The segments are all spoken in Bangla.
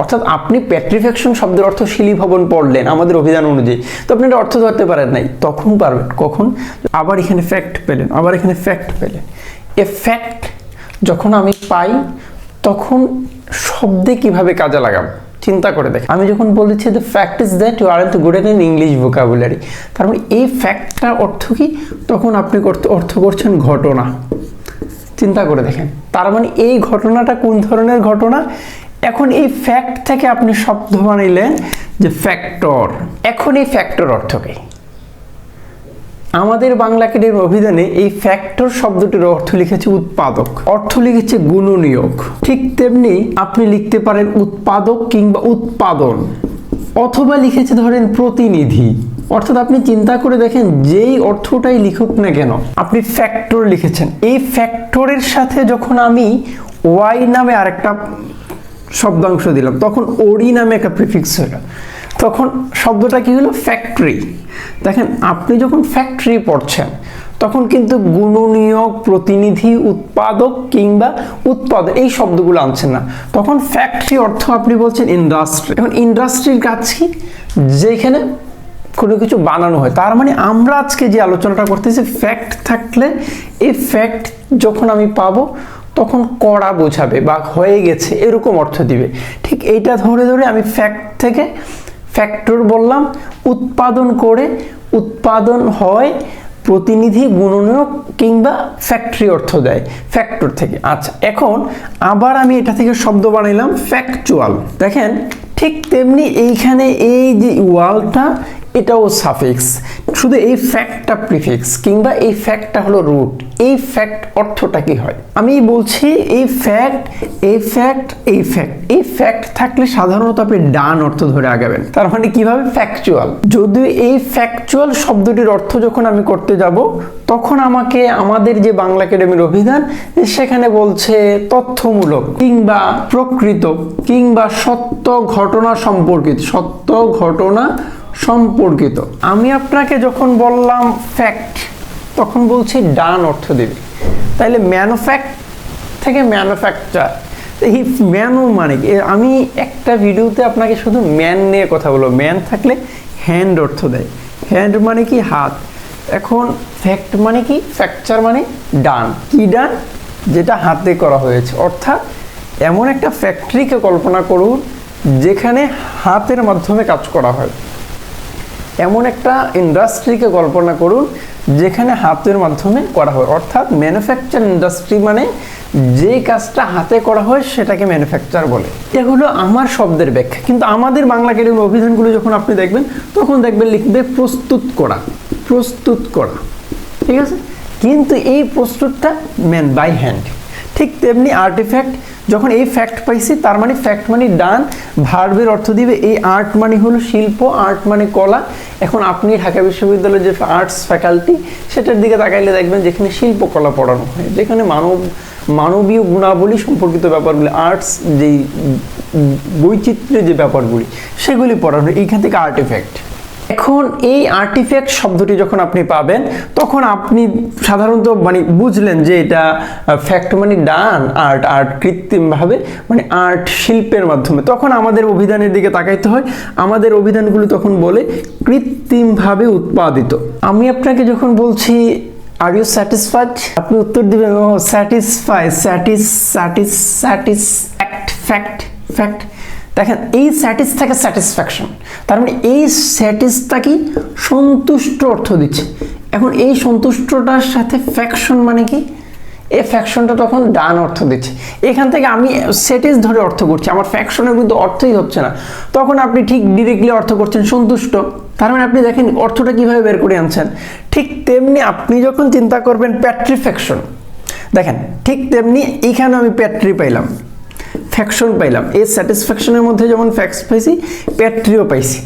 অর্থাৎ আপনি পেট্রিফ্যাকশন শব্দের অর্থ শিলি ভবন পড়লেন আমাদের অভিধান অনুযায়ী, তো আপনি এটা অর্থ ধরতে পারেন নাই, তখন পারবেন কখন? আবার এখানে ফ্যাক্ট পেলেন, আবার এখানে ফ্যাক্ট পেলেন। এ ফ্যাক্ট যখন আমি পাই তখন শব্দে কিভাবে কাজে লাগাবো চিন্তা করে দেখ। আমি যখন বলেছি the fact is that you aren't good in English vocabulary, তার মানে এই ফ্যাক্টটার অর্থ কি? তখন আপনি অর্থ করছেন ঘটনা। চিন্তা করে দেখেন, তার মানে এই ঘটনাটা কোন ধরনের ঘটনা? এখন এই ফ্যাক্ট থেকে আপনি শব্দ বানাইলেন যে ফ্যাক্টর। এখন এই ফ্যাক্টর অর্থ কি? আমাদের বাংলা একাডেমির অভিধানে এই ফ্যাক্টর শব্দটির অর্থ লিখেছে উৎপাদক, অর্থ লিখেছে গুণনীয়ক। ঠিক তেমনি আপনি লিখতে পারেন উৎপাদক কিংবা উৎপাদন, অথবা লিখেছে ধরেন প্রতিনিধি। অর্থাৎ আপনি চিন্তা করে দেখেন যেই অর্থটাই লিখুক না কেন, আপনি ফ্যাক্টর লিখেছেন, এই ফ্যাক্টরের সাথে যখন আমি ওয়াই নামে আরেকটা শব্দাংশ দিলাম, তখন ওরি নামে একটা প্রিফিক্স হলো, তখন শব্দটা কি হলো? ফ্যাক্টরি। দেখেন আপনি যখন ফ্যাক্টরি পড়ছেন তখন কিন্তু গুণনীয়ক, প্রতিনিধি, উৎপাদক কিংবা উৎপাদন এই শব্দগুলো আনছেন না, তখন ফ্যাক্টরি অর্থ আপনি বলছেন ইন্ডাস্ট্রি। এখন ইন্ডাস্ট্রির কাজ কি? যেখানে কোনো কিছু বানানো হয়। তার মানে আমরা আজকে যে আলোচনাটা করতেছি, ফ্যাক্ট থাকলে এই ফ্যাক্ট যখন আমি পাবো তখন করা বোঝাবে বা হয়ে গেছে এরকম অর্থ দিবে। ঠিক এইটা ধরে ধরে আমি ফ্যাক্ট থেকে ফ্যাক্টর বললাম, উৎপাদন করে উৎপাদন হয়, প্রতিনিধি, গুণনীয়ক কিংবা ফ্যাক্টরি অর্থ দেয় ফ্যাক্টর থেকে। আচ্ছা, এখন আবার আমি এটা থেকে শব্দ বানাইলাম ফ্যাকচুয়াল। দেখেন ঠিক তেমনি এইখানে এই যে ওয়ালটা এটাও সাফিক্স, শুধু এই ফ্যাক্টটা প্রিফিক্স কিংবা এই ফ্যাক্টটা হলো রুট। এই ফ্যাক্ট অর্থটা কি হয়? আমি বলছি এই ফ্যাক্ট, এই ফ্যাক্ট, এই ফ্যাক্ট, এই ফ্যাক্ট থাকলে সাধারণত আপনি ডান অর্থ ধরে আগাবেন। তার মানে কিভাবে? ফ্যাকচুয়াল। যদি এই ফ্যাকচুয়াল শব্দটির অর্থ যখন আমি করতে যাব, তখন আমাকে আমাদের যে বাংলা একাডেমির অভিধান সেখানে বলছে তথ্যমূলক কিংবা প্রকৃত কিংবা সত্য ঘটনা সম্পর্কিত, সত্য ঘটনা সম্পর্কিত। আমি আপনাকে যখন বললাম ফ্যাক্ট, তখন বলছি ডান অর্থ দেবে। তাইলে ম্যানুফ্যাক্ট থেকে ম্যানুফ্যাকচার, এই ম্যানু মানে কি? আমি একটা ভিডিওতে আপনাকে শুধু ম্যান নিয়ে কথা বলবো। ম্যান থাকলে হ্যান্ড অর্থ দেয়, হ্যান্ড মানে কি? হাত। এখন ফ্যাক্ট মানে কি? ফ্র্যাকচার মানে ডান। কি ডান? যেটা হাতে করা হয়েছে। অর্থাৎ এমন একটা ফ্যাক্টরিকে কল্পনা করুন যেখানে হাতের মাধ্যমে কাজ করা হয়। এমন একটা ইন্ডাস্ট্রিকে কল্পনা করুন যেখানে হাতের মাধ্যমে করা হয়। অর্থাৎ ম্যানুফ্যাকচার ইন্ডাস্ট্রি মানে যে কাজটা হাতে করা হয় সেটাকে ম্যানুফ্যাকচার বলে। এগুলো আমার শব্দের ব্যাখ্যা, কিন্তু আমাদের বাংলা একাডেমির অভিধানগুলো যখন আপনি দেখবেন তখন দেখবেন লিখবে প্রস্তুত করা, প্রস্তুত করা। ঠিক আছে, কিন্তু এই প্রস্তুতটা ম্যান বাই হ্যান্ড। ঠিক তেমনি আর্টিফ্যাক্ট, যখন এই ফ্যাক্ট পাইছি তার মানে ফ্যাক্ট মানে ডান, ভার্বের অর্থ দিবে এই আর্ট মানে হলো শিল্প, আর্ট মানে কলা। এখন আপনি ঢাকা বিশ্ববিদ্যালয়ের যে আর্টস ফ্যাকাল্টি সেটার দিকে তাকাইলে দেখবেন যেখানে শিল্পকলা পড়ানো হয়, যেখানে মানবীয় গুণাবলী সম্পর্কিত ব্যাপারগুলি, আর্টস যেই বৈচিত্র্যের যে ব্যাপারগুলি সেগুলি পড়ানো হয়, এইখান থেকে আর্টিফ্যাক্ট। এখন এই আর্টিফ্যাক্ট শব্দটি যখন আপনি পাবেন তখন আপনি সাধারণত মানে বুঝলেন যে এটা ফ্যাক্ট মানে ডান, আর্ট, আর্ট কৃত্রিমভাবে মানে আর্ট শিল্পের মাধ্যমে। তখন আমাদের অভিধানের দিকে তাকাইতে হয়, আমাদের অভিধানগুলো তখন বলে কৃত্রিমভাবে উৎপাদিত। আমি আপনাকে যখন বলছি আর ইউ স্যাটিসফাইড, আপনি উত্তর দিবেন ও স্যাটিসফাই, ফ্যাক্ট, ফ্যাক্ট। দেখেন এই স্যাটিস থেকে স্যাটিসফ্যাকশন, তার মানে এই স্যাটিসটা কি? সন্তুষ্ট অর্থ দিচ্ছে। এখন এই সন্তুষ্টটার সাথে ফ্যাকশন মানে কি? এই ফ্যাকশনটা তখন ডান অর্থ দিচ্ছে। এখান থেকে আমি স্যাটিস ধরে অর্থ করছি, আমার ফ্যাকশনের কিন্তু অর্থই হচ্ছে না, তখন আপনি ঠিক ডিরেক্টলি অর্থ করছেন সন্তুষ্ট। তার মানে আপনি দেখেন অর্থটা কিভাবে বের করে আনছেন। ঠিক তেমনি আপনি যখন চিন্তা করবেন প্যাট্রিফ্যাকশন, দেখেন ঠিক তেমনি এখানে আমি প্যাট্রি পাইলাম, ফ্যাকশন পাইলাম। এই স্যাটিসফ্যাকশনের মধ্যে যেমন ফ্যাক্স পাইছি, প্যাট্রিও পাইছি।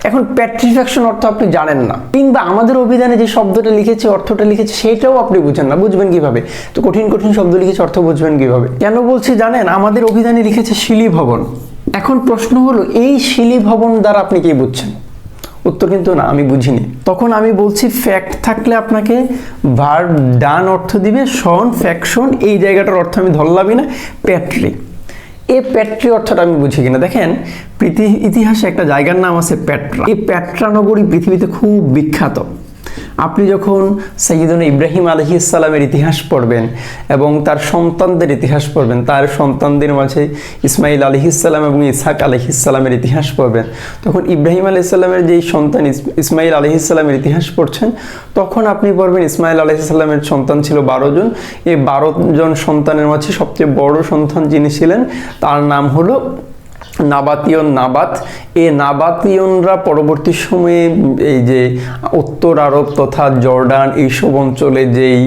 এখন প্যাট্রিফ্যাকশন অর্থ আপনি জানেন না, কিংবা আমাদের অভিধানে যে শব্দটা লিখেছে, অর্থটা লিখেছে সেটাও আপনি বুঝেন না, বুঝবেন কিভাবে? তো কঠিন কঠিন শব্দ লিখেছে, অর্থ বুঝবেন কিভাবে? কেন বলছি জানেন? আমাদের অভিধানে লিখেছে শিলি ভবন। এখন প্রশ্ন হলো এই শিলি ভবন দ্বারা আপনি কি বুঝছেন? উত্তর কিন্তু না, আমি বুঝিনি। তখন আমি বলছি ফ্যাক্ট থাকলে আপনাকে ভার্ব ডান অর্থ দিবে, শন, ফ্যাকশন, এই জায়গাটার অর্থ আমি ধরলামই না, প্যাট্রি। এই প্যাট্রি অর্থটা আমি বুঝি কিনা দেখেন, ইতিহাসে একটা জায়গার নাম আছে পেট্রা। এই পেট্রা নগরী পৃথিবীতে খুব বিখ্যাত। আপনি যখন সাইয়্যিদুনা ইব্রাহিম আলাইহিসসালামের ইতিহাস পড়বেন এবং তার সন্তানদের ইতিহাস পড়বেন, তার সন্তানদের মাঝে ইসমাইল আলাইহিসসালাম এবং ইসহাক আলাইহিসসালামের ইতিহাস পড়বেন, তখন ইব্রাহিম আলাইহিসসালামের যেই সন্তান ইসমাইল আলাইহিসসালামের ইতিহাস পড়ছেন, তখন আপনি পড়বেন ইসমাইল আলাইহিসসালামের সন্তান ছিল 12 জন। এই 12 জন সন্তানের মাঝে সবচেয়ে বড় সন্তান যিনি ছিলেন তার নাম হলো নাবাতীয়ন, নাবাত। এই নাবাতীয়নরা পরবর্তী সময়ে এই যে উত্তর আরব তথা জর্ডান এইসব অঞ্চলে যেই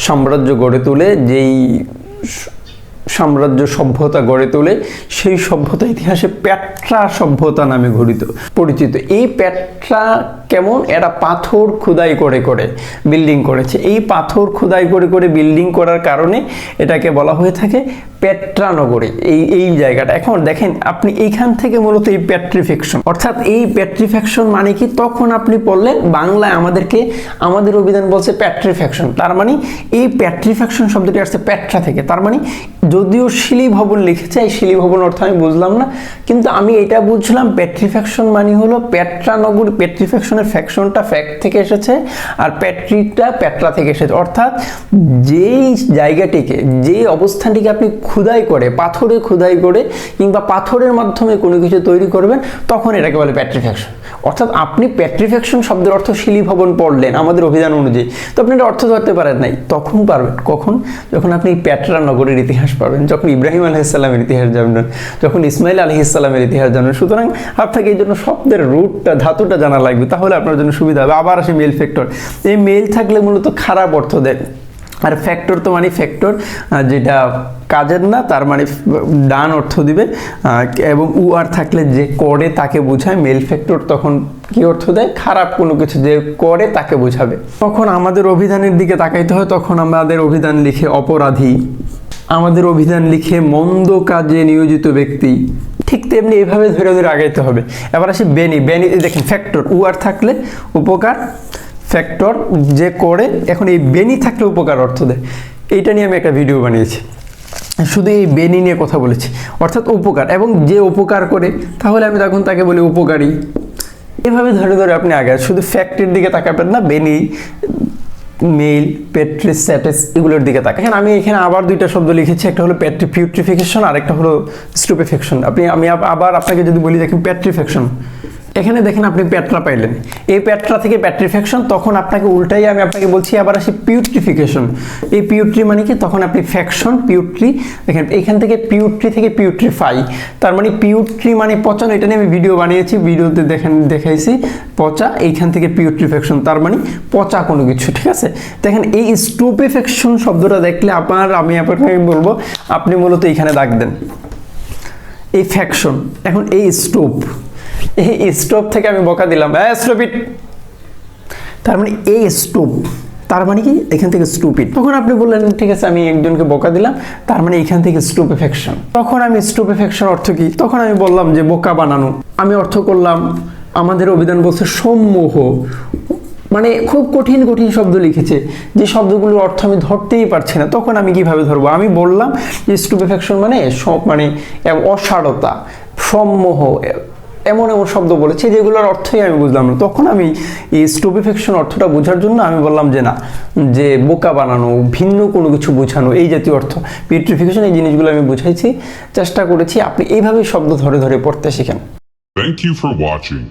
সাম্রাজ্য গড়ে তোলে, যেই সাম্রাজ্য সভ্যতা গড়ে তোলে, সেই সভ্যতা ইতিহাসে পেট্রা সভ্যতা নামে পরিচিত। এই পেট্রা কেমন, এরা পাথর খোদাই করে করে বিল্ডিং করেছে। এই পাথর খোদাই করে করে বিল্ডিং করার কারণে এটাকে বলা হয়ে থাকে পেট্রা নগরী, এই জায়গাটা। এখন দেখেন আপনি এইখান থেকে মূলত এই পেট্রিফিকেশন, অর্থাৎ এই পেট্রিফিকেশন মানে কি, তখন আপনি পড়লেন বাংলায় আমাদের অভিধান বলছে পেট্রিফিকেশন, তার মানে এই পেট্রিফিকেশন শব্দটি আসছে পেট্রা থেকে। তার মানে যদিও শিলি ভবন লিখেছে, এই শিলি ভবন অর্থ আমি বুঝলাম না, কিন্তু আমি এটা বুঝলাম পেট্রিফিকেশন মানে হলো পেট্রা নগরী। পেট্রিফিকেশনের ফ্যাকশনটা ফ্যাক্ট থেকে এসেছে আর পেট্রিটা পেট্রা থেকে এসেছে, অর্থাৎ যেই জায়গাটিকে, যে অবস্থানটিকে আপনি খুদাই করে, পাথরে খুদাই করে কিংবা পাথরের মাধ্যমে কোনো কিছু তৈরি করবেন, তখন এটাকে বলে পেট্রিফিকেশন। অর্থাৎ আপনি পেট্রিফিকেশন শব্দের অর্থ শিলি ভবন পড়লেন আমাদের অভিধান অনুযায়ী, তো আপনি এটা অর্থ ধরতে পারেন নাই, তখন পারবেন কখন, যখন আপনি পেট্রা নগরীর ইতিহাস পাবেন, যখন ইব্রাহিম আলাইহিসসালামের ইতিহাস জানবেন, যখন ইসমাইল আলাইহিসসালামের ইতিহাস জানবেন। সুতরাং আপনাকে এই জন্য শব্দের রুটটা, ধাতুটা জানা লাগবে, তাহলে আপনার জন্য সুবিধা হবে। আবার আসে মেল ফ্যাক্টর। এই মেল থাকলে মূলত খারাপ অর্থ দেয়, আর ফ্যাক্টর তো মানে ফ্যাক্টর যেটা কাজের না, তার মানে ডান অর্থ দিবে। এবং উ আর থাকলে যে করে তাকে বোঝায়, মেল ফ্যাক্টর তখন কি অর্থ দেয়, খারাপ কোনো কিছু যে করে তাকে বোঝাবে। তখন আমাদের অভিধানের দিকে তাকাইতে হয়, তখন আমাদের অভিধান লিখে অপরাধী, আমাদের অভিধান লিখে মন্দ কাজে নিয়োজিত ব্যক্তি। ঠিক তেমনি এইভাবে ধরে ধরে আগাইতে হবে। এবার আসি বেনি। বেনি দেখেন ফ্যাক্টর, উ আর থাকলে উপকার, ফ্যাক্টর যে করে, এখন এই বেনি থাকলে উপকার অর্থ দেয়। এইটা নিয়ে আমি একটা ভিডিও বানিয়েছি, শুধু এই বেনি নিয়ে কথা বলেছি, অর্থাৎ উপকার, এবং যে উপকার করে তাহলে আমি তখন তাকে বলি উপকারী। এভাবে ধরে ধরে আপনি আগে শুধু ফ্যাক্টরির দিকে তাকাবেন না, বেনি, মেল, পেট্রিস, স্যাটিস এগুলোর দিকে তাকান। আমি এখানে আবার দুইটা শব্দ লিখেছি, একটা হলো পিউট্রিফিকেশন আর একটা হলো স্টুপেফিকেশন। আমি আবার আপনাকে যদি বলি দেখেন পেট্রিফিকেশন, এখানে দেখেন আপনি পেট্রা পাইলেন, এই পেট্রা থেকে পেট্রিফিকেশন, তখন আপনাকে উল্টাই আমি আপনাকে বলছি আবার আসি পিউট্রিফিকেশন। এই পিউট্রি মানে কি, তখন আপনি ফ্যাকশন, পিউট্রি, দেখেন এখান থেকে পিউট্রি থেকে পিউট্রিফাই, তার মানে পিউট্রি মানে পচানো। এটা নিয়ে আমি ভিডিও বানিয়েছি, ভিডিওতে দেখাইছি পচা, এইখান থেকে পিউট্রিফিকেশন তার মানে পচা কোনো কিছু, ঠিক আছে। দেখেন এই স্টুপেফিকেশন শব্দটা দেখলে আমি আপনাকে বলবো আপনি মূলত এইখানে দাগ দেন, এই ফ্যাকশন। এখন এই স্টোভ থেকে আমি বকা দিলাম, স্টুপিড, তার মানে এই স্টোভ, তার মানে কি এখান থেকে স্টুপিড। তখন আপনি বললেন ঠিক আছে আমি একজনকে বকা দিলাম, তার মানে এখান থেকে স্টুপেফিকেশন। তখন আমি স্টুপেফিকেশন অর্থ কি, তখন আমি বললাম যে বোকা বানানো। আমি অর্থ করলাম, আমাদের অভিধান বলছে সম্মোহ, মানে খুব কঠিন কঠিন শব্দ লিখেছে, যে শব্দগুলোর অর্থ আমি ধরতেই পারছি না, তখন আমি কিভাবে ধরবো। আমি বললাম যে স্টুপেফিকেশন মানে অসারতা, সম্মোহ, এমন এমন শব্দ বলেছে যেগুলোর অর্থই আমি বুঝলাম না। তখন আমি এই স্টুপেফিকেশন অর্থটা বোঝার জন্য আমি বললাম যে না, যে বোকা বানানো, ভিন্ন কোনো কিছু বোঝানো, এই জাতীয় অর্থ, পিউট্রিফিকেশন, এই জিনিসগুলো আমি বুঝাইছি, চেষ্টা করেছি। আপনি এইভাবে শব্দ ধরে ধরে পড়তে শিখেন। Thank you for watching.